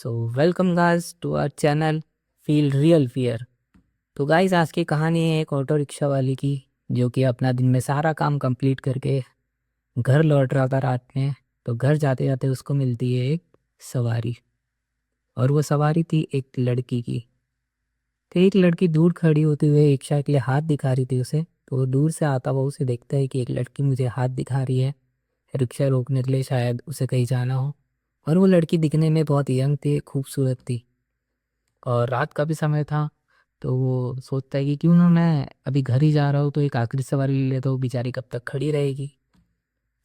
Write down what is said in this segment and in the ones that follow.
So welcome guys to our channel feel real fear. तो guys आज की कहानी है एक ऑटो रिक्शा वाले की, जो कि अपना दिन में सारा काम कंप्लीट करके घर लौट रहा था रात में। तो घर जाते जाते उसको मिलती है एक सवारी, और वो सवारी थी एक लड़की की। तो एक लड़की दूर खड़ी होते हुए रिक्शा के लिए हाथ दिखा रही थी उसे। तो वो दूर से आता हुआ उसे देखता है कि एक लड़की मुझे हाथ दिखा रही है रिक्शा रोकने के लिए, शायद उसे कहीं जाना हो। और वो लड़की दिखने में बहुत यंग थी, खूबसूरत थी, और रात का भी समय था। तो वो सोचता है कि क्यों ना मैं अभी घर ही जा रहा हूँ तो एक आखिरी सवारी ले लेता हूँ, बेचारी कब तक खड़ी रहेगी।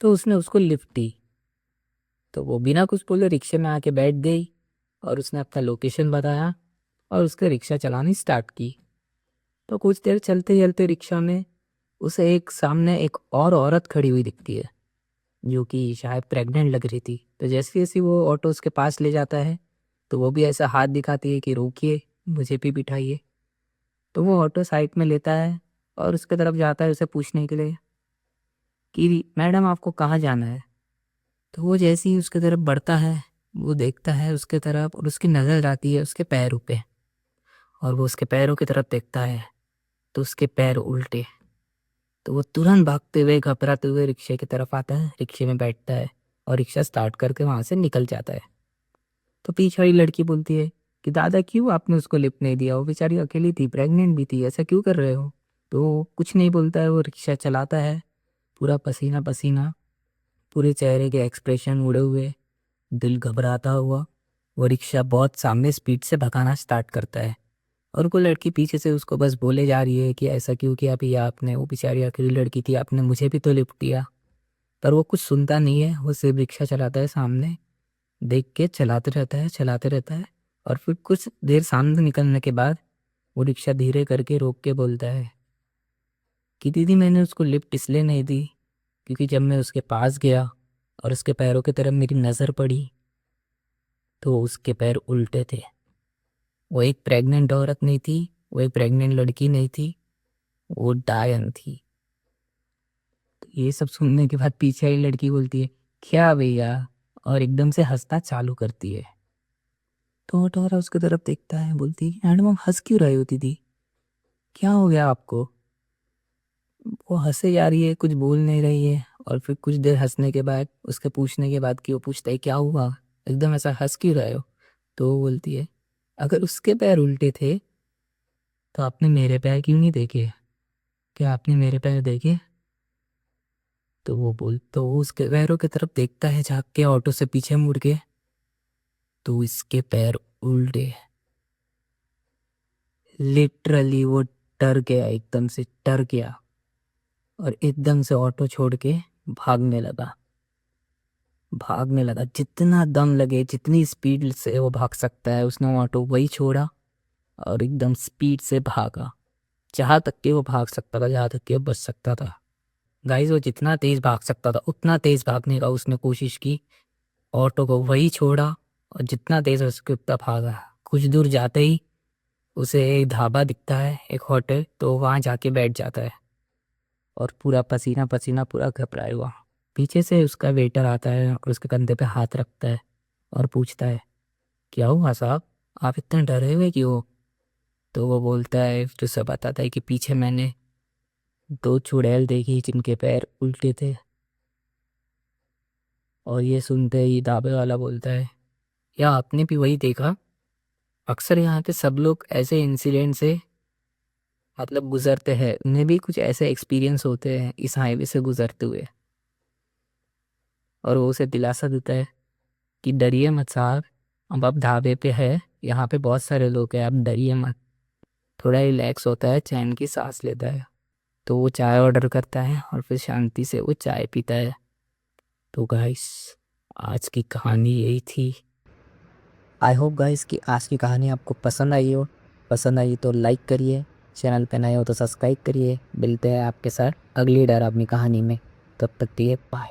तो उसने उसको लिफ्ट दी। तो वो बिना कुछ बोले रिक्शे में आके बैठ गई, और उसने अपना लोकेशन बताया और उसके रिक्शा चलानी स्टार्ट की। तो कुछ देर चलते चलते रिक्शा में उसे एक सामने एक और औरत खड़ी हुई दिखती है, जो कि शायद प्रेग्नेंट लग रही थी। तो जैसे जैसे वो ऑटो उसके पास ले जाता है, तो वो भी ऐसा हाथ दिखाती है कि रोकिए, मुझे भी बिठाइए। तो वो ऑटो साइड में लेता है और उसके तरफ जाता है उसे पूछने के लिए कि मैडम आपको कहाँ जाना है। तो वो जैसे ही उसके तरफ बढ़ता है, वो देखता है उसके तरफ और उसकी नज़र जाती है उसके पैरों पे, और वो उसके पैरों की तरफ देखता है तो उसके पैर उल्टे। तो वो तुरंत भागते हुए घबराते हुए रिक्शे की तरफ आता है, रिक्शे में बैठता है और रिक्शा स्टार्ट करके वहाँ से निकल जाता है। तो पीछे वाली लड़की बोलती है कि दादा क्यों आपने उसको लिफ्ट नहीं दिया, वो बेचारी अकेली थी, प्रेग्नेंट भी थी, ऐसा क्यों कर रहे हो। तो वो कुछ नहीं बोलता है, वो रिक्शा चलाता है पूरा पसीना पसीना, पूरे चेहरे के एक्सप्रेशन उड़े हुए, दिल घबराता हुआ। वो रिक्शा बहुत सामने स्पीड से भगाना स्टार्ट करता है, और वो लड़की पीछे से उसको बस बोले जा रही है कि ऐसा क्यों किया भैया आपने, वो बेचारी अकेली लड़की थी, आपने मुझे भी तो लिफ्ट दिया। पर वो कुछ सुनता नहीं है, वो सिर्फ रिक्शा चलाता है, सामने देख के चलाते रहता है चलाते रहता है। और फिर कुछ देर सामने निकलने के बाद वो रिक्शा धीरे करके रोक के बोलता है कि दीदी मैंने उसको लिफ्ट इसलिए नहीं दी क्योंकि जब मैं उसके पास गया और उसके पैरों की तरफ मेरी नज़र पड़ी, तो उसके पैर उल्टे थे। वो एक प्रेग्नेंट औरत नहीं थी, वो एक प्रेग्नेंट लड़की नहीं थी, वो डायन थी। तो ये सब सुनने के बाद पीछे वाली लड़की बोलती है क्या भैया, और एकदम से हंसना चालू करती है। तो टोरा उसकी तरफ देखता है, बोलती है मैडम आप हंस क्यों रहे हो दीदी, क्या हो गया आपको। वो हंसे जा रही है, कुछ बोल नहीं रही है। और फिर कुछ देर हंसने के बाद, उसके पूछने के बाद कि वो पूछता है क्या हुआ, एकदम ऐसा हंस क्यों रहे हो। तो वो बोलती है अगर उसके पैर उल्टे थे तो आपने मेरे पैर क्यों नहीं देखे, क्या आपने मेरे पैर देखे। तो वो उसके पैरों की तरफ देखता है झाँक के ऑटो से पीछे मुड़ के, तो इसके पैर उल्टे। लिटरली वो डर गया, एकदम से डर गया, और एकदम से ऑटो छोड़ के भागने लगा। जितना दम लगे, जितनी स्पीड से वो भाग सकता है, उसने ऑटो वही छोड़ा और एकदम स्पीड से भागा, जहाँ तक कि वो भाग सकता था, जहाँ तक कि वो बच सकता था। गाइस वो जितना तेज भाग सकता था उतना तेज भागने का उसने कोशिश की, ऑटो को वही छोड़ा और जितना तेज हो सके उतना भागा। कुछ दूर जाते ही उसे एक ढाबा दिखता है, एक होटल, तो वहाँ जाके बैठ जाता है, और पूरा पसीना पसीना, पूरा घबराया हुआ। पीछे से उसका वेटर आता है और उसके कंधे पे हाथ रखता है और पूछता है क्या हुआ साहब, आप इतने डरे हुए क्यों हो। तो वो बोलता है, फिर उसे बताता है कि पीछे मैंने दो चुड़ैल देखी जिनके पैर उल्टे थे। और ये सुनते ही ढाबे वाला बोलता है या आपने भी वही देखा, अक्सर यहाँ पे सब लोग ऐसे इंसिडेंट से मतलब गुजरते हैं, उन्हें भी कुछ ऐसे एक्सपीरियंस होते हैं इस हाईवे से गुजरते हुए। और वो उसे दिलासा देता है कि डरिए मत साहब, अब आप ढाबे पे है, यहाँ पे बहुत सारे लोग हैं, आप डरिए मत। थोड़ा रिलैक्स होता है, चैन की सांस लेता है। तो वो चाय ऑर्डर करता है और फिर शांति से वो चाय पीता है। तो गाइस आज की कहानी यही थी। आई होप गाइस कि आज की कहानी आपको पसंद आई हो। पसंद आई तो लाइक करिए, चैनल पे नए हो तो सब्सक्राइब करिए। मिलते हैं आपके साथ अगली डरावनी कहानी में, तब तक के लिए बाय।